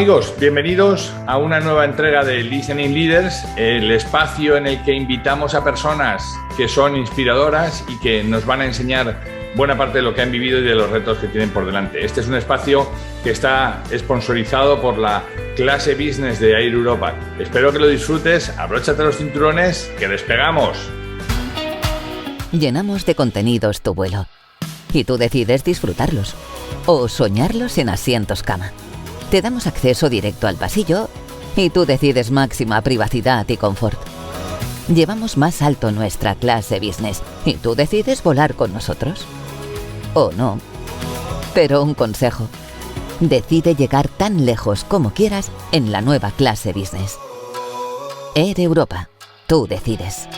amigos, bienvenidos a una nueva entrega de Listening Leaders, el espacio en el que invitamos a personas que son inspiradoras y que nos van a enseñar buena parte de lo que han vivido y de los retos que tienen por delante. Este es un espacio que está sponsorizado por la clase business de Air Europa. Espero que lo disfrutes, abróchate los cinturones, que despegamos. Llenamos de contenidos tu vuelo y tú decides disfrutarlos o soñarlos en asientos cama. Te damos acceso directo al pasillo y tú decides máxima privacidad y confort. Llevamos más alto nuestra clase business y tú decides volar con nosotros. O no. Pero un consejo. Decide llegar tan lejos como quieras en la nueva clase business. Air Europa. Tú decides.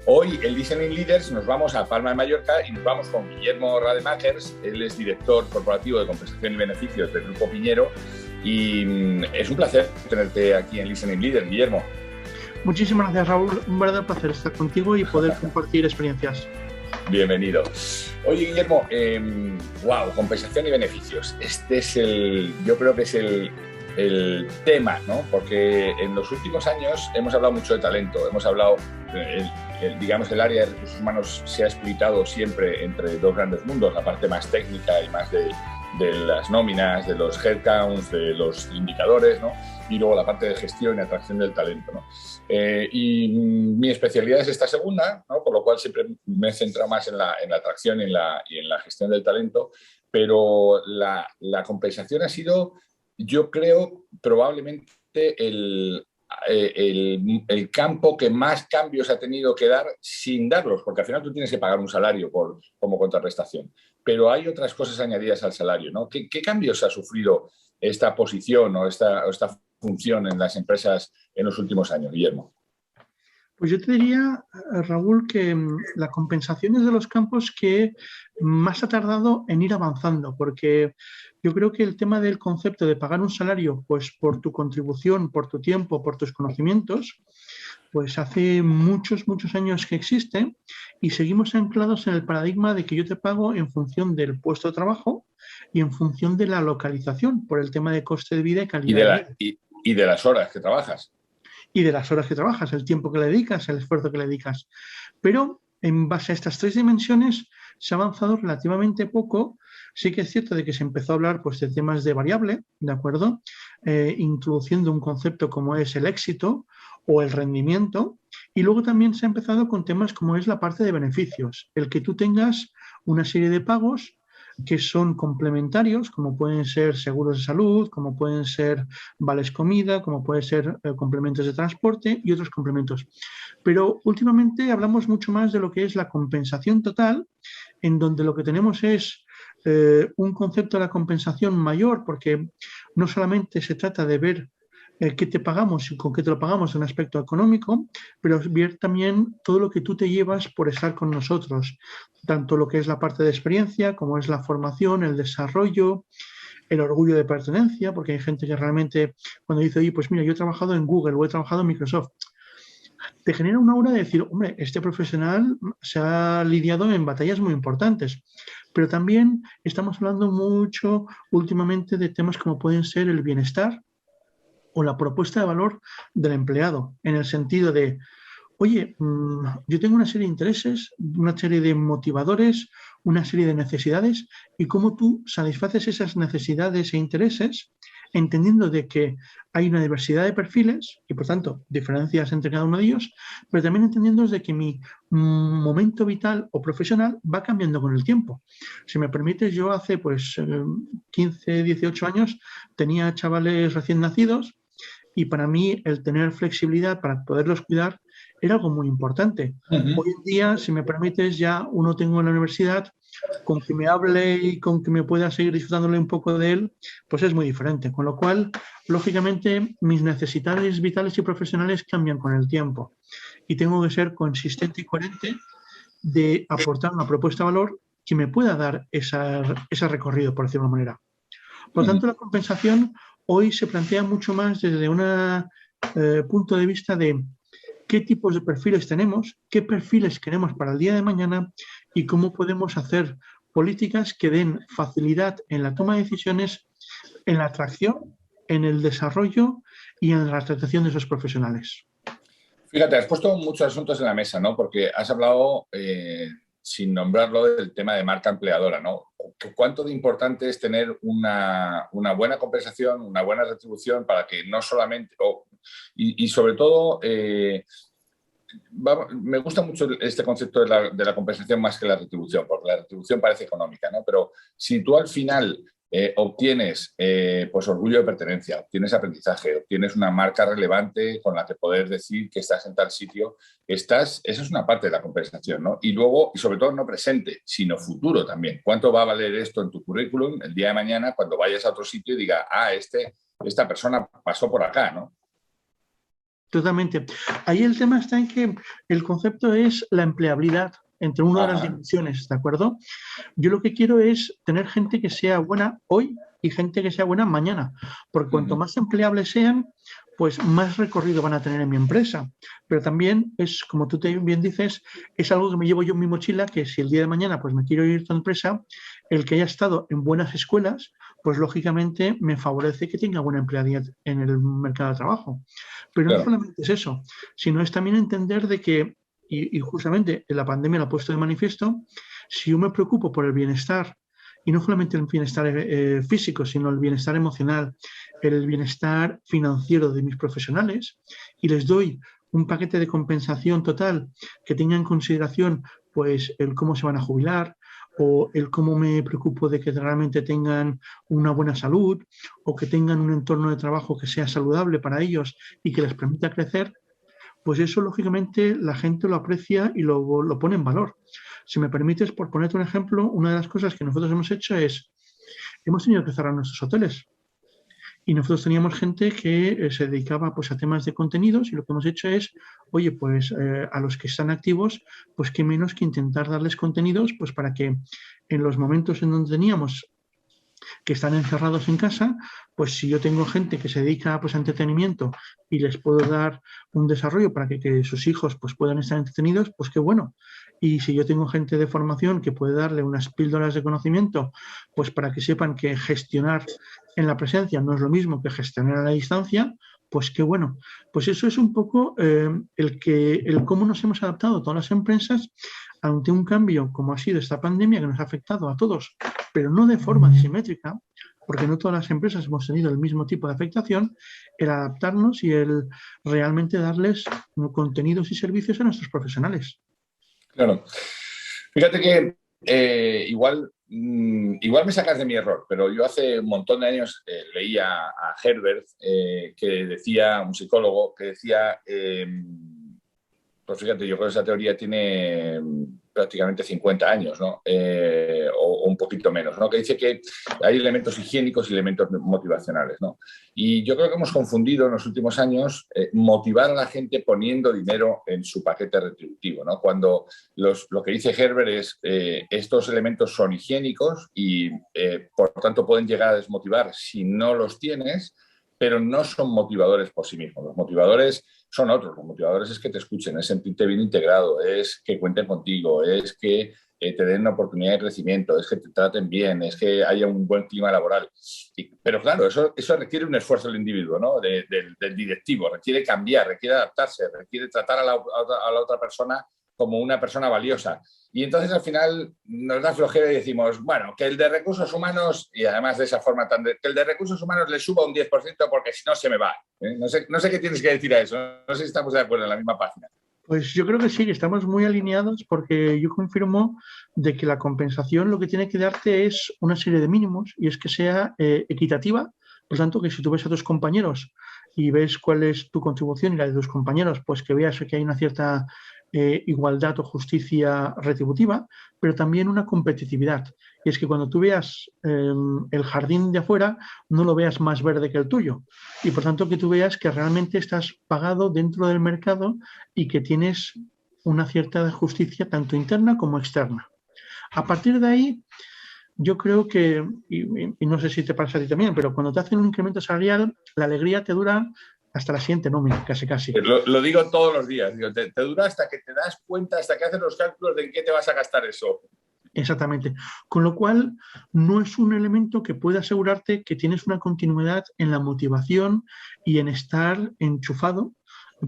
Hoy en Listening Leaders nos vamos a Palma de Mallorca y nos vamos con Guillermo Rademakers. Él es director corporativo de compensación y beneficios del Grupo Piñero y es un placer tenerte aquí en Listening Leaders, Guillermo. Muchísimas gracias, Raúl. Un verdadero placer estar contigo y poder compartir experiencias. Bienvenido. Oye, Guillermo, compensación y beneficios. Este es yo creo que es el tema, ¿no? Porque en los últimos años hemos hablado mucho de talento, hemos hablado, digamos, el área de recursos humanos se ha explicado siempre entre dos grandes mundos, la parte más técnica y más de las nóminas, de los headcounts, de los indicadores, ¿no? Y luego la parte de gestión y atracción del talento, ¿no? Y mi especialidad es esta segunda, ¿no? Por lo cual siempre me he centrado más en la atracción y en la gestión del talento, pero la compensación ha sido, yo creo, probablemente el campo que más cambios ha tenido que dar sin darlos, porque al final tú tienes que pagar un salario como contraprestación, pero hay otras cosas añadidas al salario, ¿no? ¿Qué cambios ha sufrido esta posición o esta función en las empresas en los últimos años, Guillermo? Pues yo te diría, Raúl, que la compensación es de los campos que más ha tardado en ir avanzando, porque yo creo que el tema del concepto de pagar un salario pues por tu contribución, por tu tiempo, por tus conocimientos, pues hace muchos años que existe y seguimos anclados en el paradigma de que yo te pago en función del puesto de trabajo y en función de la localización, por el tema de coste de vida y calidad de vida. Y de las horas que trabajas. Y de las horas que trabajas, el tiempo que le dedicas, el esfuerzo que le dedicas. Pero en base a estas tres dimensiones se ha avanzado relativamente poco. Sí que es cierto de que se empezó a hablar pues, de temas de variable, ¿de acuerdo? Introduciendo un concepto como es el éxito o el rendimiento. Y luego también se ha empezado con temas como es la parte de beneficios. El que tú tengas una serie de pagos que son complementarios, como pueden ser seguros de salud, como pueden ser vales comida, como pueden ser complementos de transporte y otros complementos. Pero últimamente hablamos mucho más de lo que es la compensación total, en donde lo que tenemos es un concepto de la compensación mayor, porque no solamente se trata de ver qué te pagamos y con qué te lo pagamos en un aspecto económico, pero ver también todo lo que tú te llevas por estar con nosotros, tanto lo que es la parte de experiencia, como es la formación, el desarrollo, el orgullo de pertenencia, porque hay gente que realmente cuando dice, oye, pues mira, yo he trabajado en Google o he trabajado en Microsoft, te genera una aura de decir, hombre, este profesional se ha lidiado en batallas muy importantes, pero también estamos hablando mucho últimamente de temas como pueden ser el bienestar, o la propuesta de valor del empleado, en el sentido de, oye, yo tengo una serie de intereses, una serie de motivadores, una serie de necesidades, y cómo tú satisfaces esas necesidades e intereses, entendiendo de que hay una diversidad de perfiles y, por tanto, diferencias entre cada uno de ellos, pero también entendiendo de que mi momento vital o profesional va cambiando con el tiempo. Si me permites, yo hace 15, 18 años tenía chavales recién nacidos, y para mí el tener flexibilidad para poderlos cuidar era algo muy importante. Uh-huh. Hoy en día, si me permites, ya uno tengo en la universidad, con que me hable y con que me pueda seguir disfrutándole un poco de él, pues es muy diferente. Con lo cual, lógicamente, mis necesidades vitales y profesionales cambian con el tiempo. Y tengo que ser consistente y coherente de aportar una propuesta de valor que me pueda dar ese recorrido, por decirlo de una manera. Por lo tanto, la compensación hoy se plantea mucho más desde un punto de vista de qué tipos de perfiles tenemos, qué perfiles queremos para el día de mañana y cómo podemos hacer políticas que den facilidad en la toma de decisiones, en la atracción, en el desarrollo y en la tratación de esos profesionales. Fíjate, has puesto muchos asuntos en la mesa, ¿no? Porque has hablado, sin nombrarlo, del tema de marca empleadora, ¿no? ¿Cuánto de importante es tener una buena compensación, una buena retribución para que no solamente... y sobre todo, me gusta mucho este concepto de la compensación más que la retribución, porque la retribución parece económica, ¿no? Pero si tú al final obtienes pues orgullo de pertenencia, obtienes aprendizaje, obtienes una marca relevante con la que poder decir que estás en tal sitio, eso es una parte de la compensación, ¿no? Y luego, y sobre todo no presente, sino futuro también. ¿Cuánto va a valer esto en tu currículum el día de mañana cuando vayas a otro sitio y diga, esta persona pasó por acá, ¿no? Totalmente. Ahí el tema está en que el concepto es la empleabilidad entre una de las dimensiones, ¿de acuerdo? Yo lo que quiero es tener gente que sea buena hoy y gente que sea buena mañana, porque cuanto más empleables sean, pues más recorrido van a tener en mi empresa. Pero también es, como tú bien dices, es algo que me llevo yo en mi mochila, que si el día de mañana pues me quiero ir a tu empresa, el que haya estado en buenas escuelas, pues lógicamente me favorece que tenga buena empleabilidad en el mercado de trabajo. Pero claro, no solamente es eso, sino es también entender de que, y justamente la pandemia lo ha puesto de manifiesto, si yo me preocupo por el bienestar, y no solamente el bienestar físico, sino el bienestar emocional, el bienestar financiero de mis profesionales, y les doy un paquete de compensación total que tenga en consideración pues el cómo se van a jubilar, o el cómo me preocupo de que realmente tengan una buena salud, o que tengan un entorno de trabajo que sea saludable para ellos y que les permita crecer, pues eso lógicamente la gente lo aprecia y lo pone en valor. Si me permites, por ponerte un ejemplo, una de las cosas que nosotros hemos hecho es, hemos tenido que cerrar nuestros hoteles. Y nosotros teníamos gente que se dedicaba pues, a temas de contenidos y lo que hemos hecho es, oye, pues a los que están activos, pues qué menos que intentar darles contenidos pues para que en los momentos en donde teníamos que están encerrados en casa, pues si yo tengo gente que se dedica pues, a entretenimiento y les puedo dar un desarrollo para que sus hijos pues, puedan estar entretenidos, pues qué bueno. Y si yo tengo gente de formación que puede darle unas píldoras de conocimiento, pues para que sepan que gestionar en la presencia no es lo mismo que gestionar a la distancia, pues qué bueno. Pues eso es un poco el cómo nos hemos adaptado todas las empresas ante un cambio como ha sido esta pandemia que nos ha afectado a todos, pero no de forma simétrica, porque no todas las empresas hemos tenido el mismo tipo de afectación, el adaptarnos y el realmente darles contenidos y servicios a nuestros profesionales. Claro. Fíjate que igual me sacas de mi error, pero yo hace un montón de años leía a Herbert, que decía, un psicólogo, que decía, pues fíjate, yo creo que esa teoría tiene prácticamente 50 años, ¿no? O un poquito menos, ¿no? Que dice que hay elementos higiénicos y elementos motivacionales, ¿no? Y yo creo que hemos confundido en los últimos años motivar a la gente poniendo dinero en su paquete retributivo, ¿no? Cuando lo que dice Herbert es estos elementos son higiénicos y por tanto pueden llegar a desmotivar si no los tienes, pero no son motivadores por sí mismos. Los motivadores son otros. Los motivadores es que te escuchen, es sentirte bien integrado, es que cuenten contigo, es que te den una oportunidad de crecimiento, es que te traten bien, es que haya un buen clima laboral. Pero claro, eso requiere un esfuerzo del individuo, ¿no? Del directivo, requiere cambiar, requiere adaptarse, requiere tratar a la otra persona como una persona valiosa. Y entonces al final nos da flojera y decimos, bueno, que el de recursos humanos, y además de esa forma que el de recursos humanos le suba un 10% porque si no se me va. No sé qué tienes que decir a eso, no sé si estamos de acuerdo en la misma página. Pues yo creo que sí, que estamos muy alineados porque yo confirmo de que la compensación lo que tiene que darte es una serie de mínimos y es que sea equitativa. Por tanto, que si tú ves a tus compañeros y ves cuál es tu contribución y la de tus compañeros, pues que veas que hay una cierta igualdad o justicia retributiva, pero también una competitividad. Y es que cuando tú veas el jardín de afuera, no lo veas más verde que el tuyo. Y por tanto que tú veas que realmente estás pagado dentro del mercado y que tienes una cierta justicia tanto interna como externa. A partir de ahí, yo creo que, y no sé si te pasa a ti también, pero cuando te hacen un incremento salarial, la alegría te dura hasta la siguiente nómina, casi casi. Lo digo todos los días, digo, te dura hasta que te das cuenta, hasta que haces los cálculos de en qué te vas a gastar eso. Exactamente. Con lo cual, no es un elemento que pueda asegurarte que tienes una continuidad en la motivación y en estar enchufado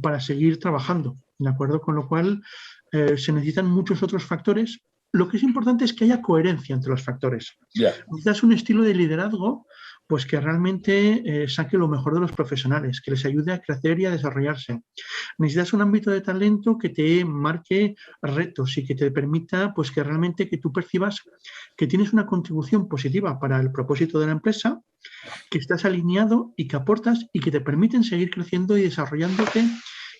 para seguir trabajando, ¿de acuerdo? Con lo cual, se necesitan muchos otros factores. Lo que es importante es que haya coherencia entre los factores. Yeah. Necesitas un estilo de liderazgo pues que realmente saque lo mejor de los profesionales, que les ayude a crecer y a desarrollarse. Necesitas un ámbito de talento que te marque retos y que te permita pues que realmente que tú percibas que tienes una contribución positiva para el propósito de la empresa, que estás alineado y que aportas y que te permiten seguir creciendo y desarrollándote.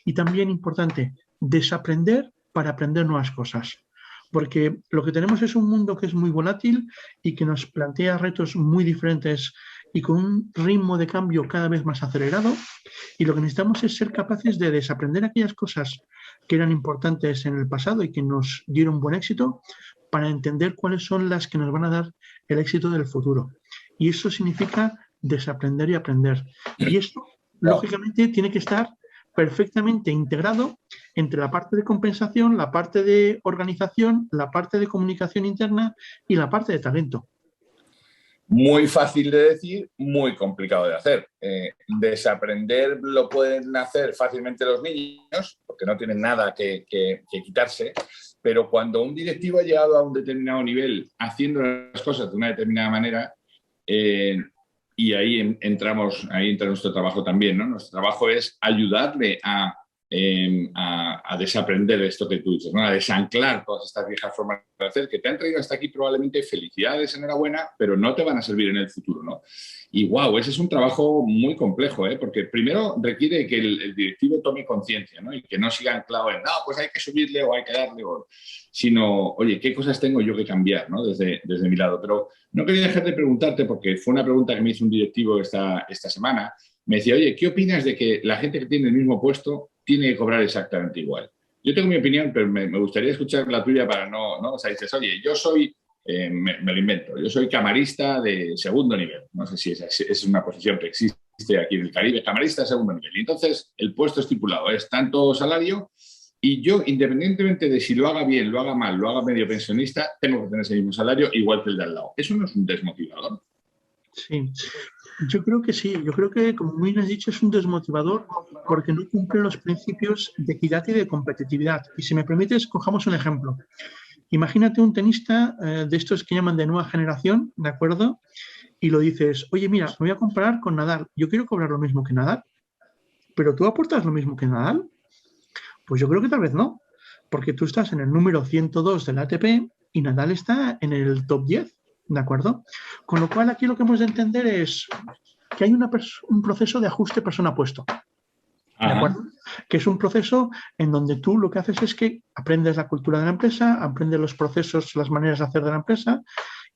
Y también importante, desaprender para aprender nuevas cosas. Porque lo que tenemos es un mundo que es muy volátil y que nos plantea retos muy diferentes y con un ritmo de cambio cada vez más acelerado, y lo que necesitamos es ser capaces de desaprender aquellas cosas que eran importantes en el pasado y que nos dieron buen éxito para entender cuáles son las que nos van a dar el éxito del futuro. Y eso significa desaprender y aprender. Y esto, lógicamente, tiene que estar perfectamente integrado entre la parte de compensación, la parte de organización, la parte de comunicación interna y la parte de talento. Muy fácil de decir, muy complicado de hacer. Desaprender lo pueden hacer fácilmente los niños, porque no tienen nada que quitarse, pero cuando un directivo ha llegado a un determinado nivel haciendo las cosas de una determinada manera, y ahí entra nuestro trabajo también, ¿no? Nuestro trabajo es ayudarle a desaprender esto que tú dices, ¿no? A desanclar todas estas viejas formas de hacer que te han traído hasta aquí, probablemente felicidades, enhorabuena, pero no te van a servir en el futuro, ¿no? Y wow, ese es un trabajo muy complejo, porque primero requiere que el directivo tome conciencia, ¿no? Y que no siga anclado en, no, pues hay que subirle o hay que darle, sino, oye, ¿qué cosas tengo yo que cambiar, ¿no? Desde mi lado. Pero no quería dejar de preguntarte, porque fue una pregunta que me hizo un directivo esta semana. Me decía, oye, ¿qué opinas de que la gente que tiene el mismo puesto tiene que cobrar exactamente igual? Yo tengo mi opinión, pero me gustaría escuchar la tuya para no, o sea, dices, oye, yo soy, me lo invento, yo soy camarista de segundo nivel. No sé si es una posición que existe aquí en el Caribe, camarista de segundo nivel. Y entonces el puesto estipulado es tanto salario y yo, independientemente de si lo haga bien, lo haga mal, lo haga medio pensionista, tengo que tener ese mismo salario igual que el de al lado. ¿Eso no es un desmotivador? Sí. Yo creo que sí, yo creo que, como bien has dicho, es un desmotivador porque no cumple los principios de equidad y de competitividad. Y si me permites, cojamos un ejemplo. Imagínate un tenista de estos que llaman de nueva generación, ¿de acuerdo? Y lo dices, oye, mira, me voy a comparar con Nadal, yo quiero cobrar lo mismo que Nadal, pero ¿tú aportas lo mismo que Nadal? Pues yo creo que tal vez no, porque tú estás en el número 102 del ATP y Nadal está en el top 10. ¿De acuerdo? Con lo cual, aquí lo que hemos de entender es que hay un proceso de ajuste persona-puesto. ¿De acuerdo? Que es un proceso en donde tú lo que haces es que aprendes la cultura de la empresa, aprendes los procesos, las maneras de hacer de la empresa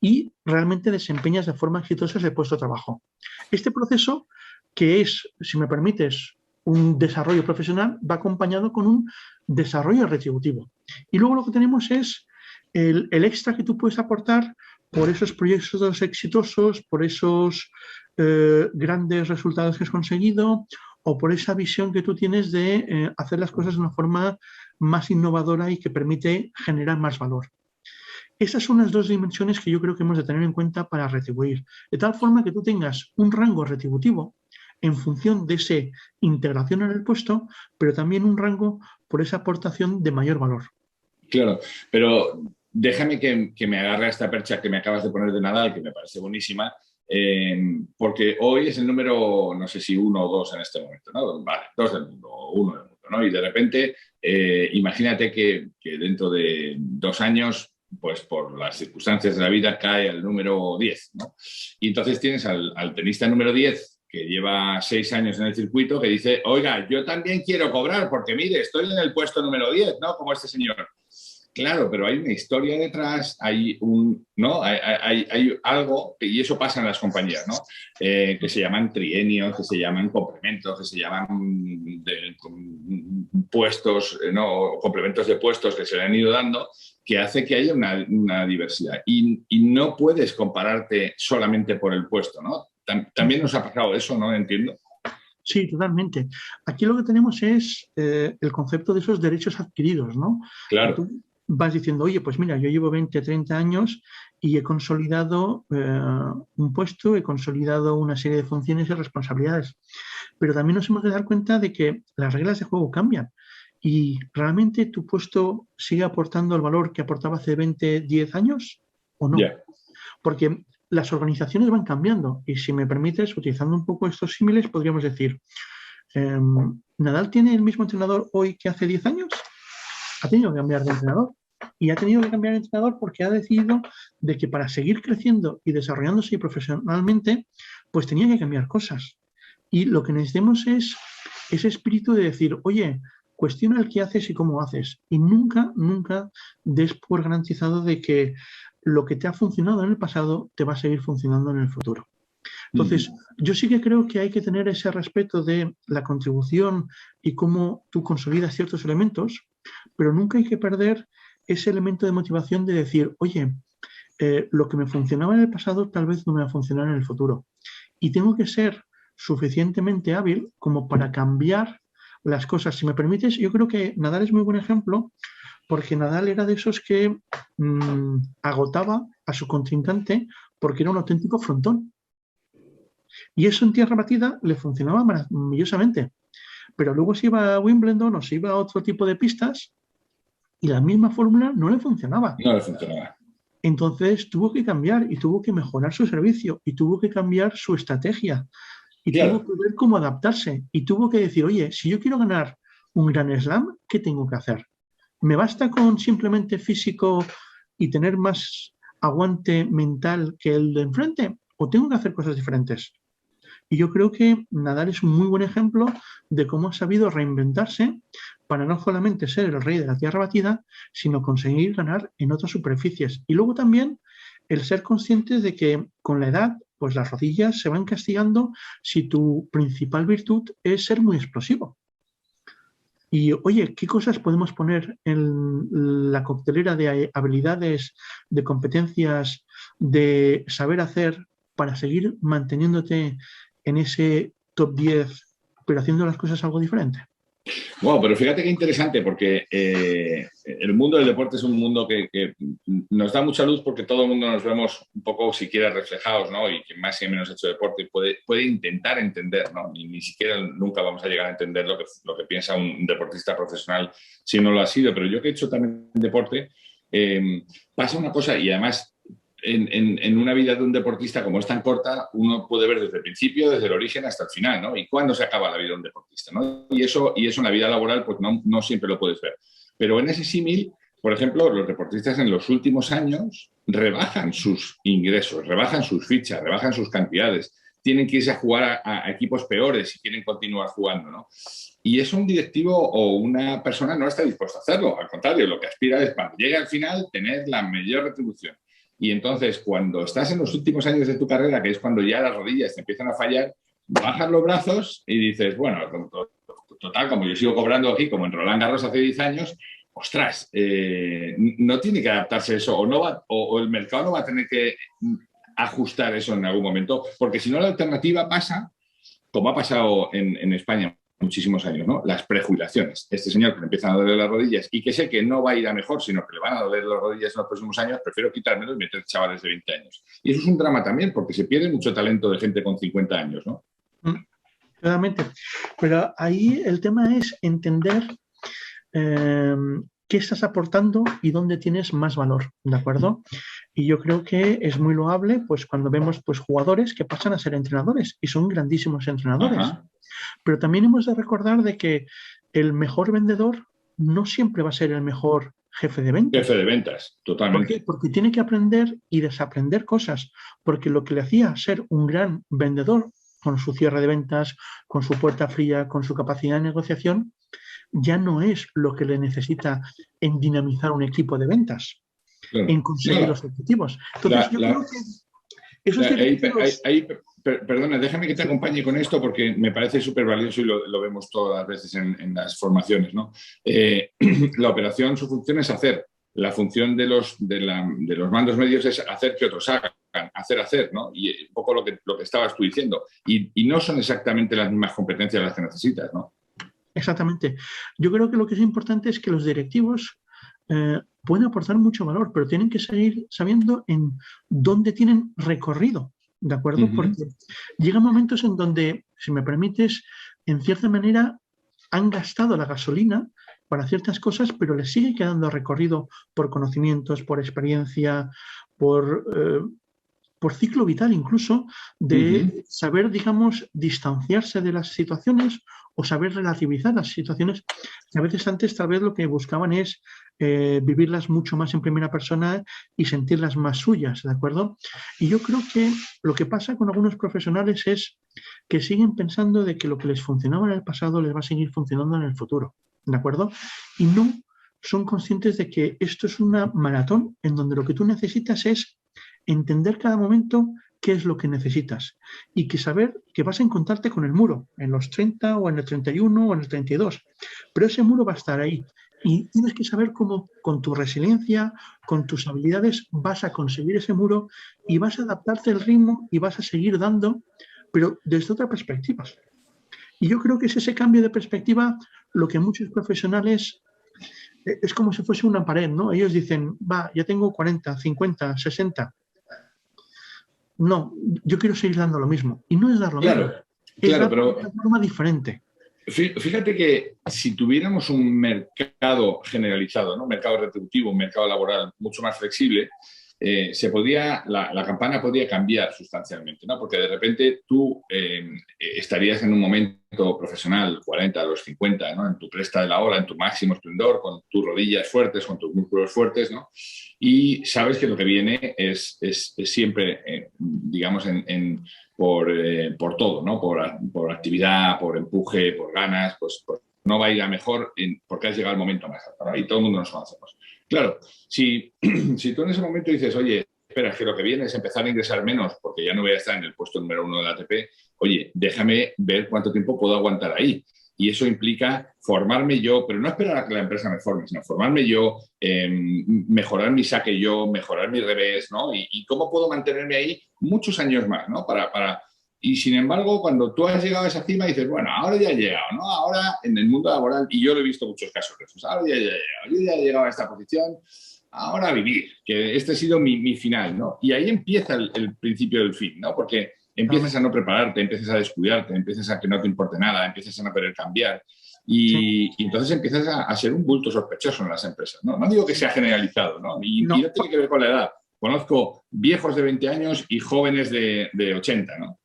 y realmente desempeñas de forma exitosa ese puesto de trabajo. Este proceso, que es, si me permites, un desarrollo profesional, va acompañado con un desarrollo retributivo. Y luego lo que tenemos es el extra que tú puedes aportar por esos proyectos exitosos, por esos grandes resultados que has conseguido o por esa visión que tú tienes de hacer las cosas de una forma más innovadora y que permite generar más valor. Esas son las dos dimensiones que yo creo que hemos de tener en cuenta para retribuir, de tal forma que tú tengas un rango retributivo en función de esa integración en el puesto, pero también un rango por esa aportación de mayor valor. Claro, pero déjame que me agarre a esta percha que me acabas de poner de Nadal, que me parece buenísima, porque hoy es el número, no sé si 1 o 2 en este momento, ¿no? Vale, 2 del mundo o 1 del mundo, ¿no? Y de repente, imagínate que dentro de 2 años, pues por las circunstancias de la vida, cae al número 10, ¿no? Y entonces tienes al tenista número 10, que lleva 6 años en el circuito, que dice, oiga, yo también quiero cobrar, porque mire, estoy en el puesto número 10, ¿no? Como este señor. Claro, pero hay una historia detrás, hay algo, y eso pasa en las compañías, ¿no? Que se llaman trienios, que se llaman complementos, que se llaman puestos, ¿no? Complementos de puestos que se le han ido dando, que hace que haya una diversidad. Y no puedes compararte solamente por el puesto, ¿no? También nos ha pasado eso, ¿no? Entiendo. Sí, totalmente. Aquí lo que tenemos es el concepto de esos derechos adquiridos, ¿no? Que Claro. tú vas diciendo, oye, pues mira, yo llevo 20, 30 años y he consolidado un puesto, he consolidado una serie de funciones y responsabilidades. Pero también nos hemos de dar cuenta de que las reglas de juego cambian y realmente tu puesto sigue aportando el valor que aportaba hace 20, 10 años o no. Ya. Porque las organizaciones van cambiando y si me permites, utilizando un poco estos símiles, podríamos decir, ¿Nadal tiene el mismo entrenador hoy que hace 10 años? Ha tenido que cambiar de entrenador. Y ha tenido que cambiar de entrenador porque ha decidido de que para seguir creciendo y desarrollándose profesionalmente, pues tenía que cambiar cosas. Y lo que necesitamos es ese espíritu de decir, oye, cuestiona el qué haces y cómo haces. Y nunca, nunca des por garantizado de que lo que te ha funcionado en el pasado te va a seguir funcionando en el futuro. Entonces, yo sí que creo que hay que tener ese respeto de la contribución y cómo tú consolidas ciertos elementos, pero nunca hay que perder ese elemento de motivación de decir, oye, lo que me funcionaba en el pasado tal vez no me va a funcionar en el futuro. Y tengo que ser suficientemente hábil como para cambiar las cosas. Si me permites, yo creo que Nadal es muy buen ejemplo porque Nadal era de esos que agotaba a su contrincante porque era un auténtico frontón. Y eso en tierra batida le funcionaba maravillosamente. Pero luego se iba a Wimbledon o se iba a otro tipo de pistas y la misma fórmula no le funcionaba. No le funcionaba. Entonces tuvo que cambiar y tuvo que mejorar su servicio y tuvo que cambiar su estrategia y Claro. tuvo que ver cómo adaptarse y tuvo que decir, oye, si yo quiero ganar un Grand Slam, ¿qué tengo que hacer? ¿Me basta con simplemente físico y tener más aguante mental que el de enfrente? ¿O tengo que hacer cosas diferentes? Y yo creo que Nadal es un muy buen ejemplo de cómo ha sabido reinventarse para no solamente ser el rey de la tierra batida, sino conseguir ganar en otras superficies. Y luego también el ser conscientes de que con la edad, pues las rodillas se van castigando si tu principal virtud es ser muy explosivo. Y oye, ¿qué cosas podemos poner en la coctelera de habilidades, de competencias, de saber hacer para seguir manteniéndote en ese top 10, pero haciendo las cosas algo diferente? Wow, pero fíjate qué interesante, porque el mundo del deporte es un mundo que nos da mucha luz porque todo el mundo nos vemos un poco siquiera reflejados, ¿no? Y quien más y menos ha hecho deporte puede intentar entender, ¿no? Y ni siquiera nunca vamos a llegar a entender lo que piensa un deportista profesional si no lo ha sido. Pero yo que he hecho también deporte, pasa una cosa y además en una vida de un deportista como es tan corta, uno puede ver desde el principio, desde el origen hasta el final, ¿no? Y cuándo se acaba la vida de un deportista, ¿no? Y eso en la vida laboral, pues no siempre lo puedes ver. Pero en ese símil, por ejemplo, los deportistas en los últimos años rebajan sus ingresos, rebajan sus fichas, rebajan sus cantidades. Tienen que irse a jugar a equipos peores si quieren continuar jugando, ¿no? Y eso un directivo o una persona no está dispuesto a hacerlo. Al contrario, lo que aspira es, cuando llegue al final, tener la mayor retribución. Y entonces, cuando estás en los últimos años de tu carrera, que es cuando ya las rodillas te empiezan a fallar, bajas los brazos y dices, bueno, total, como yo sigo cobrando aquí, como en Roland Garros hace 10 años, ostras, no tiene que adaptarse eso, o el mercado no va a tener que ajustar eso en algún momento, porque si no la alternativa pasa, como ha pasado en España muchísimos años, ¿no? Las prejubilaciones. Este señor que le empiezan a doler las rodillas y que sé que no va a ir a mejor, sino que le van a doler las rodillas en los próximos años, prefiero quitármelo y meter chavales de 20 años. Y eso es un drama también, porque se pierde mucho talento de gente con 50 años, ¿no? Claramente. Pero ahí el tema es entender qué estás aportando y dónde tienes más valor, ¿de acuerdo? Y yo creo que es muy loable pues cuando vemos pues jugadores que pasan a ser entrenadores y son grandísimos entrenadores. Ajá. Pero también hemos de recordar de que el mejor vendedor no siempre va a ser el mejor jefe de ventas. Jefe de ventas, totalmente. ¿Por qué? Porque tiene que aprender y desaprender cosas, porque lo que le hacía ser un gran vendedor con su cierre de ventas, con su puerta fría, con su capacidad de negociación, ya no es lo que le necesita en dinamizar un equipo de ventas, claro, en conseguir los objetivos. Entonces, yo creo que eso perdona, déjame que te acompañe con esto porque me parece súper valioso y lo vemos todas las veces en las formaciones, ¿no? La operación, su función es hacer. La función de los mandos medios es hacer que otros hagan, tocan hacer, ¿no? Y un poco lo que estabas tú diciendo. Y no son exactamente las mismas competencias las que necesitas, ¿no? Exactamente. Yo creo que lo que es importante es que los directivos pueden aportar mucho valor, pero tienen que seguir sabiendo en dónde tienen recorrido, ¿de acuerdo? Porque llegan momentos en donde, si me permites, en cierta manera han gastado la gasolina para ciertas cosas, pero les sigue quedando recorrido por conocimientos, por experiencia, por ciclo vital incluso, de saber, digamos, distanciarse de las situaciones o saber relativizar las situaciones que a veces antes tal vez lo que buscaban es vivirlas mucho más en primera persona y sentirlas más suyas, ¿de acuerdo? Y yo creo que lo que pasa con algunos profesionales es que siguen pensando de que lo que les funcionaba en el pasado les va a seguir funcionando en el futuro, ¿de acuerdo? Y no son conscientes de que esto es una maratón en donde lo que tú necesitas es entender cada momento qué es lo que necesitas y que saber que vas a encontrarte con el muro en los 30 o en el 31 o en el 32, pero ese muro va a estar ahí y tienes que saber cómo con tu resiliencia, con tus habilidades vas a conseguir ese muro y vas a adaptarte al ritmo y vas a seguir dando, pero desde otra perspectiva. Y yo creo que es ese cambio de perspectiva lo que muchos profesionales es como si fuese una pared, ¿no? Ellos dicen, va, ya tengo 40, 50, 60. No, yo quiero seguir dando lo mismo. Y no es dar lo mismo, es dar de una forma diferente. Fíjate que si tuviéramos un mercado generalizado, ¿no? Un mercado retributivo, un mercado laboral mucho más flexible, la campana podría cambiar sustancialmente, ¿no? Porque de repente tú estarías en un momento profesional, 40 a los 50, ¿no? En tu cresta de la ola, en tu máximo esplendor, con tus rodillas fuertes, con tus músculos fuertes, ¿no? Y sabes que lo que viene es siempre, digamos, por todo, ¿no? Por actividad, por empuje, por ganas, pues no va a ir a mejor porque has llegado al momento más alto, ¿no? Y todo el mundo nos conocemos. Claro, si tú en ese momento dices, oye, espera, es que lo que viene es empezar a ingresar menos porque ya no voy a estar en el puesto número 1 de la ATP, oye, déjame ver cuánto tiempo puedo aguantar ahí. Y eso implica formarme yo, pero no esperar a que la empresa me forme, sino formarme yo, mejorar mi saque yo, mejorar mi revés, ¿no? Y cómo puedo mantenerme ahí muchos años más, ¿no? Y sin embargo, cuando tú has llegado a esa cima, dices, bueno, ahora ya he llegado, ¿no? Ahora en el mundo laboral, y yo lo he visto muchos casos de esos, ahora ya he llegado, yo ya he llegado a esta posición, ahora a vivir, que este ha sido mi final, ¿no? Y ahí empieza el principio del fin, ¿no? Porque empiezas a no prepararte, empiezas a descuidarte, empiezas a que no te importe nada, empiezas a no querer cambiar. Y entonces empiezas a ser un bulto sospechoso en las empresas, ¿no? No digo que sea generalizado, ¿no? Y no tiene que ver con la edad. Conozco viejos de 20 años y jóvenes de 80, ¿no?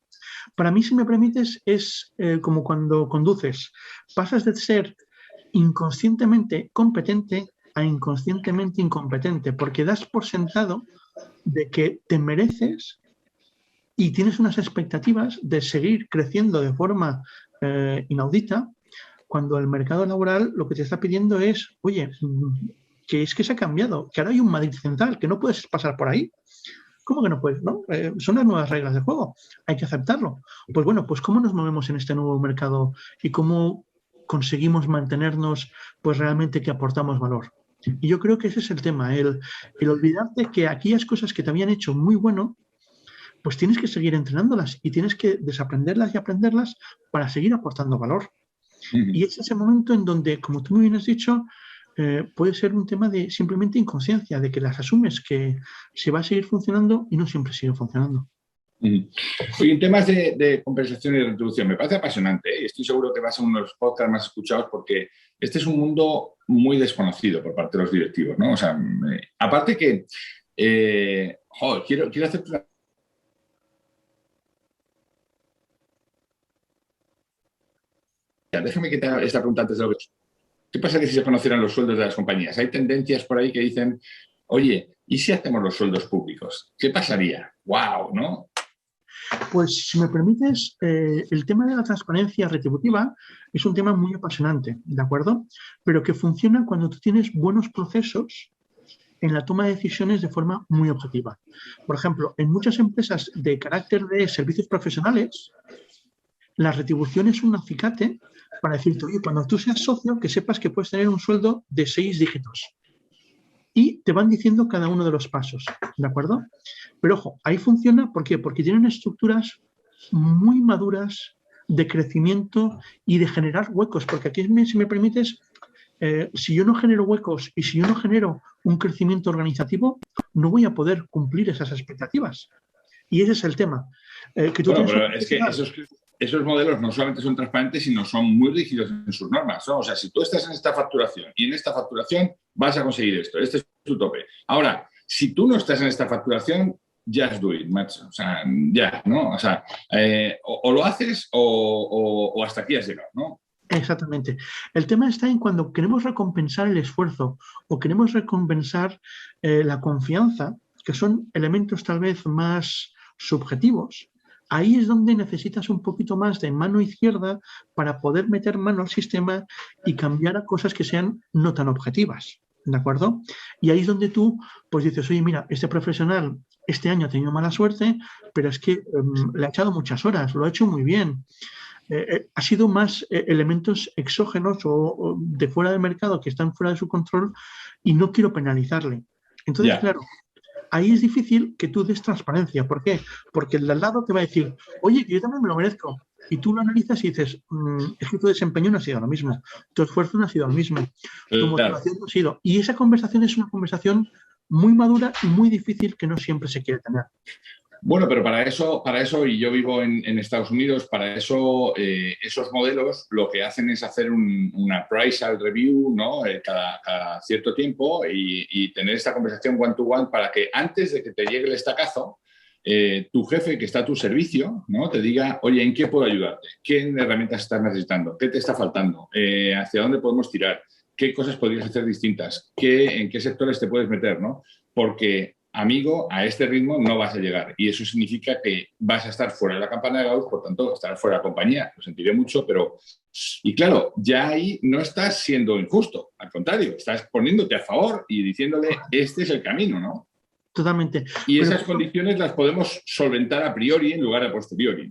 Para mí, si me permites, es como cuando conduces. Pasas de ser inconscientemente competente a inconscientemente incompetente, porque das por sentado de que te mereces y tienes unas expectativas de seguir creciendo de forma inaudita, cuando el mercado laboral lo que te está pidiendo es, oye, que es que se ha cambiado, que ahora hay un Madrid central, que no puedes pasar por ahí. ¿Cómo que no puedes? ¿No? Son las nuevas reglas del juego, hay que aceptarlo. Pues bueno, pues ¿cómo nos movemos en este nuevo mercado y cómo conseguimos mantenernos pues realmente que aportamos valor? Y yo creo que ese es el tema, el olvidarte que aquellas cosas que te habían hecho muy bueno, pues tienes que seguir entrenándolas y tienes que desaprenderlas y aprenderlas para seguir aportando valor. Y es ese momento en donde, como tú muy bien has dicho, puede ser un tema de simplemente inconsciencia, de que las asumes que se va a seguir funcionando y no siempre sigue funcionando. Oye, en temas de compensación y retribución, me parece apasionante, ¿eh? Estoy seguro que va a ser uno de los podcasts más escuchados porque este es un mundo muy desconocido por parte de los directivos, ¿no? O sea, aparte que, quiero hacerte una... Déjame que te haga esta pregunta antes de lo que... ¿Qué pasa que si se conocieran los sueldos de las compañías? Hay tendencias por ahí que dicen, oye, ¿y si hacemos los sueldos públicos? ¿Qué pasaría? ¡Wow! ¿No? Pues, si me permites, el tema de la transparencia retributiva es un tema muy apasionante, ¿de acuerdo? Pero que funciona cuando tú tienes buenos procesos en la toma de decisiones de forma muy objetiva. Por ejemplo, en muchas empresas de carácter de servicios profesionales, la retribución es un acicate para decirte, oye, cuando tú seas socio, que sepas que puedes tener un sueldo de 6 dígitos. y te van diciendo cada uno de los pasos, ¿de acuerdo? Pero ojo, ahí funciona, ¿por qué? Porque tienen estructuras muy maduras de crecimiento y de generar huecos, porque aquí, si me permites, si yo no genero huecos y si yo no genero un crecimiento organizativo, no voy a poder cumplir esas expectativas. Y ese es el tema. Que tú Bueno, tienes pero es que esos modelos no solamente son transparentes, sino son muy rígidos en sus normas, ¿no? O sea, si tú estás en esta facturación y en esta facturación vas a conseguir esto, este es tu tope. Ahora, si tú no estás en esta facturación, just do it, macho. O sea, ya, ¿no? O sea, o lo haces o hasta aquí has llegado, ¿no? Exactamente. El tema está en cuando queremos recompensar el esfuerzo o queremos recompensar la confianza, que son elementos tal vez más subjetivos. Ahí es donde necesitas un poquito más de mano izquierda para poder meter mano al sistema y cambiar a cosas que sean no tan objetivas, ¿de acuerdo? Y ahí es donde tú pues dices, oye, mira, este profesional este año ha tenido mala suerte, pero es que le ha echado muchas horas, lo ha hecho muy bien. Ha sido más elementos exógenos o de fuera del mercado que están fuera de su control y no quiero penalizarle. Entonces, claro, ahí es difícil que tú des transparencia. ¿Por qué? Porque el de al lado te va a decir, oye, que yo también me lo merezco. Y tú lo analizas y dices, es que tu desempeño no ha sido lo mismo, tu esfuerzo no ha sido lo mismo, tu motivación no ha sido. Y esa conversación es una conversación muy madura y muy difícil que no siempre se quiere tener. Bueno, pero para eso, y yo vivo en Estados Unidos, para eso esos modelos lo que hacen es hacer un appraisal review, ¿no? Cada cierto tiempo y tener esta conversación one-to-one para que antes de que te llegue el estacazo, tu jefe que está a tu servicio, ¿no? Te diga, oye, ¿en qué puedo ayudarte? ¿Qué herramientas estás necesitando? ¿Qué te está faltando? ¿Hacia dónde podemos tirar? ¿Qué cosas podrías hacer distintas? ¿En qué sectores te puedes meter, ¿no? Porque amigo, a este ritmo no vas a llegar. Y eso significa que vas a estar fuera de la campana de Gauss, por tanto, estarás fuera de la compañía. Lo sentiré mucho, pero... Y claro, ya ahí no estás siendo injusto. Al contrario, estás poniéndote a favor y diciéndole, este es el camino, ¿no? Totalmente. Y esas condiciones las podemos solventar a priori en lugar de a posteriori.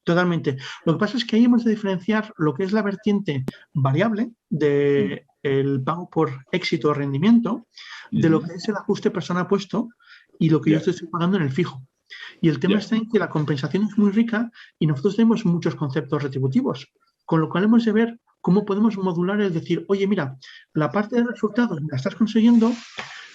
Totalmente. Lo que pasa es que ahí hemos de diferenciar lo que es la vertiente variable del pago por éxito o rendimiento de lo que es el ajuste persona puesto y lo que yo estoy pagando en el fijo. Y el tema está en que la compensación es muy rica y nosotros tenemos muchos conceptos retributivos, con lo cual hemos de ver cómo podemos modular el decir, oye, mira, la parte de resultados la estás consiguiendo,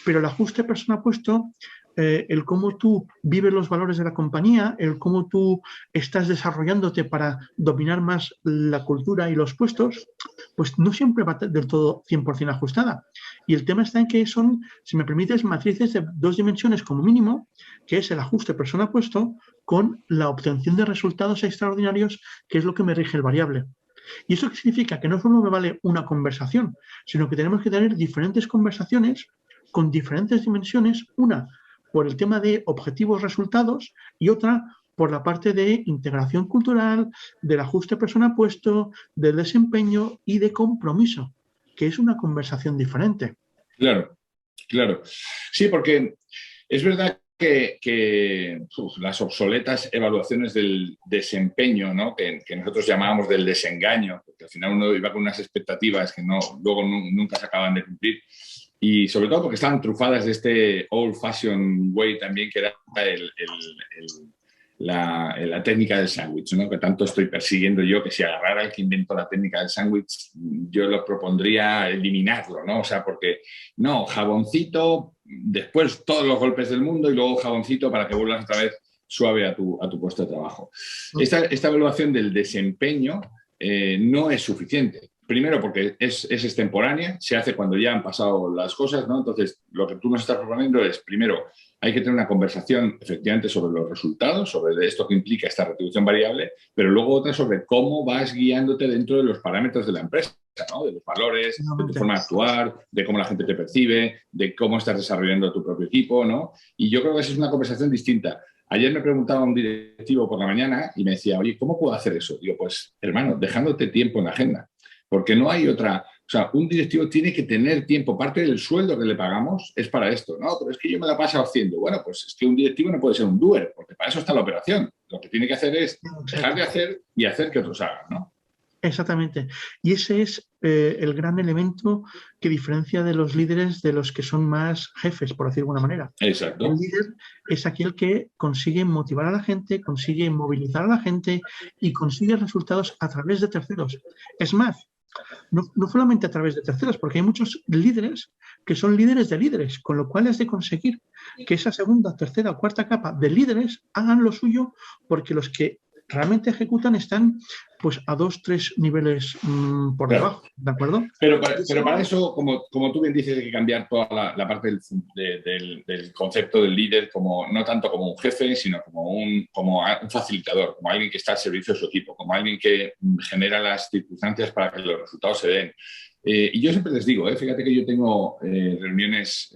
pero el ajuste persona puesto, el cómo tú vives los valores de la compañía, el cómo tú estás desarrollándote para dominar más la cultura y los puestos, pues no siempre va del todo 100% ajustada. Y el tema está en que son, si me permites, matrices de 2 dimensiones como mínimo, que es el ajuste persona-puesto con la obtención de resultados extraordinarios, que es lo que me rige el variable. Y eso significa que no solo me vale una conversación, sino que tenemos que tener diferentes conversaciones con diferentes dimensiones, una por el tema de objetivos resultados y otra por la parte de integración cultural, del ajuste persona puesto, del desempeño y de compromiso, que es una conversación diferente. Claro, claro. Sí, porque es verdad que las obsoletas evaluaciones del desempeño, ¿no? que nosotros llamábamos del desengaño, porque al final uno iba con unas expectativas que luego nunca se acaban de cumplir, y sobre todo porque estaban trufadas de este old-fashioned way también, que era la técnica del sándwich, ¿no? Que tanto estoy persiguiendo yo, que si agarrara el que inventó la técnica del sándwich, yo lo propondría eliminarlo, ¿no? O sea, porque, no, jaboncito, después todos los golpes del mundo y luego jaboncito para que vuelvas otra vez suave a tu puesto de trabajo. Esta evaluación del desempeño no es suficiente. Primero porque es extemporánea, se hace cuando ya han pasado las cosas, ¿no? Entonces, lo que tú nos estás proponiendo es, primero, hay que tener una conversación efectivamente sobre los resultados, sobre esto que implica esta retribución variable, pero luego otra sobre cómo vas guiándote dentro de los parámetros de la empresa, ¿no? De los valores, de tu forma de actuar, de cómo la gente te percibe, de cómo estás desarrollando tu propio equipo, ¿no? Y yo creo que esa es una conversación distinta. Ayer me preguntaba un directivo por la mañana y me decía, oye, ¿cómo puedo hacer eso? Digo, pues, hermano, dejándote tiempo en la agenda. Porque no hay otra... O sea, un directivo tiene que tener tiempo. Parte del sueldo que le pagamos es para esto. No, pero es que yo me la paso haciendo. Bueno, pues es que un directivo no puede ser un doer, porque para eso está la operación. Lo que tiene que hacer es dejar de hacer y hacer que otros hagan, ¿no? Exactamente. Y ese es el gran elemento que diferencia de los líderes de los que son más jefes, por decir de alguna manera. Exacto. El líder es aquel que consigue motivar a la gente, consigue movilizar a la gente y consigue resultados a través de terceros. Es más, no solamente a través de terceros, porque hay muchos líderes que son líderes de líderes, con lo cual es de conseguir que esa segunda, tercera o cuarta capa de líderes hagan lo suyo, porque los que realmente ejecutan están pues a 2-3 niveles por debajo, ¿de acuerdo? Pero para eso, como tú bien dices, hay que cambiar toda la parte del concepto del líder, no tanto como un jefe, sino como un facilitador, como alguien que está al servicio de su equipo, como alguien que genera las circunstancias para que los resultados se den. Y yo siempre les digo, fíjate que yo tengo reuniones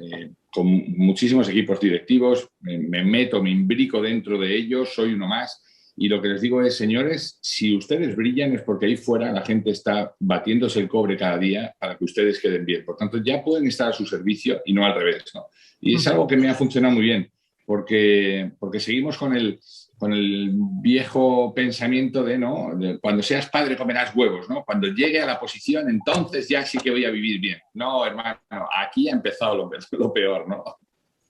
con muchísimos equipos directivos, me meto, me imbrico dentro de ellos, soy uno más. Y lo que les digo es, señores, si ustedes brillan es porque ahí fuera la gente está batiéndose el cobre cada día para que ustedes queden bien. Por tanto, ya pueden estar a su servicio y no al revés, ¿no? Y es algo que me ha funcionado muy bien, porque seguimos con el viejo pensamiento de cuando seas padre comerás huevos, ¿no? Cuando llegue a la posición, entonces ya sí que voy a vivir bien. No, hermano, aquí ha empezado lo peor, ¿no?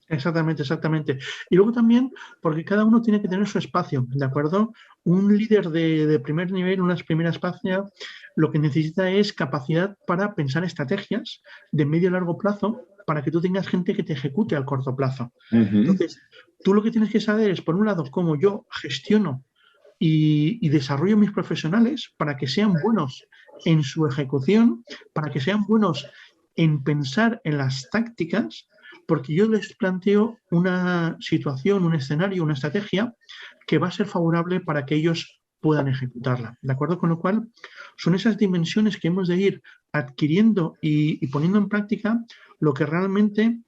Exactamente, exactamente. Y luego también, porque cada uno tiene que tener su espacio, ¿de acuerdo? Un líder de primer nivel, una primera espacio, lo que necesita es capacidad para pensar estrategias de medio y largo plazo para que tú tengas gente que te ejecute al corto plazo. Entonces, tú lo que tienes que saber es, por un lado, cómo yo gestiono y desarrollo mis profesionales para que sean buenos en su ejecución, para que sean buenos en pensar en las tácticas, porque yo les planteo una situación, un escenario, una estrategia que va a ser favorable para que ellos puedan ejecutarla, ¿de acuerdo? Con lo cual, son esas dimensiones que hemos de ir adquiriendo y poniendo en práctica lo que realmente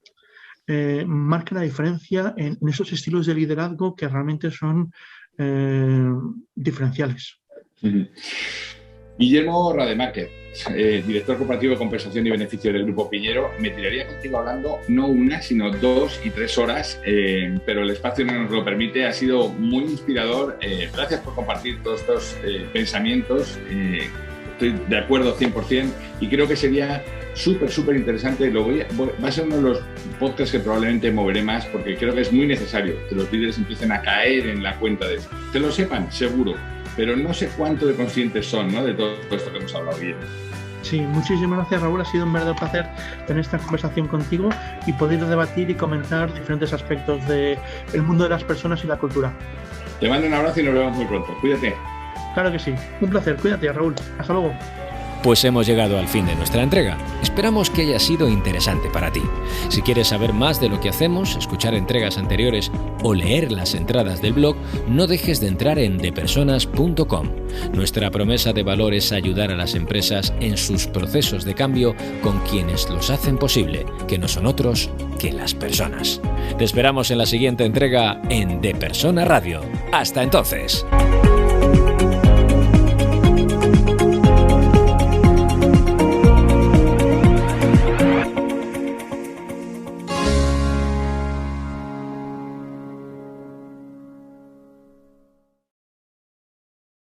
marca la diferencia en esos estilos de liderazgo que realmente son diferenciales. Guillermo Rademacher, director corporativo de compensación y beneficio del Grupo Piñero. Me tiraría contigo hablando no una, sino 2 y 3 horas, pero el espacio no nos lo permite. Ha sido muy inspirador. Gracias por compartir todos estos pensamientos. Estoy de acuerdo 100% y creo que sería súper interesante. Va a ser uno de los podcasts que probablemente moveré más porque creo que es muy necesario que los líderes empiecen a caer en la cuenta de eso. Que lo sepan, seguro, pero no sé cuánto de conscientes son, ¿no?, de todo esto que hemos hablado bien. Sí, muchísimas gracias, Raúl. Ha sido un verdadero placer tener esta conversación contigo y poder debatir y comentar diferentes aspectos del mundo de las personas y la cultura. Te mando un abrazo y nos vemos muy pronto. Cuídate. Claro que sí. Un placer. Cuídate, Raúl. Hasta luego. Pues hemos llegado al fin de nuestra entrega. Esperamos que haya sido interesante para ti. Si quieres saber más de lo que hacemos, escuchar entregas anteriores o leer las entradas del blog, no dejes de entrar en depersonas.com. Nuestra promesa de valor es ayudar a las empresas en sus procesos de cambio con quienes los hacen posible, que no son otros que las personas. Te esperamos en la siguiente entrega en De Persona Radio. Hasta entonces.